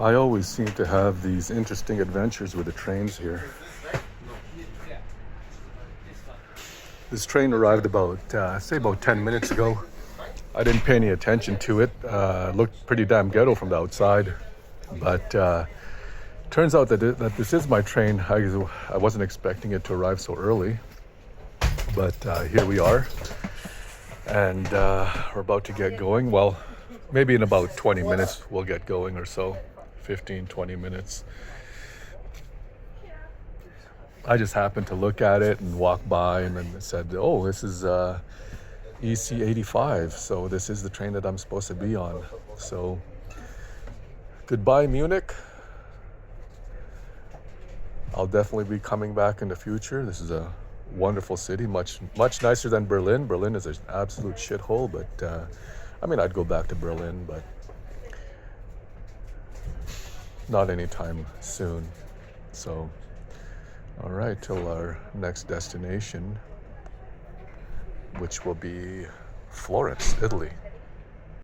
I always seem to have these interesting adventures with the trains here. This train arrived about, say about 10 minutes ago. I didn't pay any attention to it. Looked pretty damn ghetto from the outside. But turns out that this is my train. I wasn't expecting it to arrive so early. But here we are. And we're about to get going. Well, maybe in about 20 minutes we'll get going or so. 15, 20 minutes. I just happened to look at it and walk by and then said, oh, this is EC 85. So this is the train that I'm supposed to be on. So goodbye, Munich. I'll definitely be coming back in the future. This is a wonderful city, much nicer than Berlin. Berlin is an absolute shithole, but I'd go back to Berlin, but not anytime soon. So, all right, till our next destination, which will be Florence, Italy.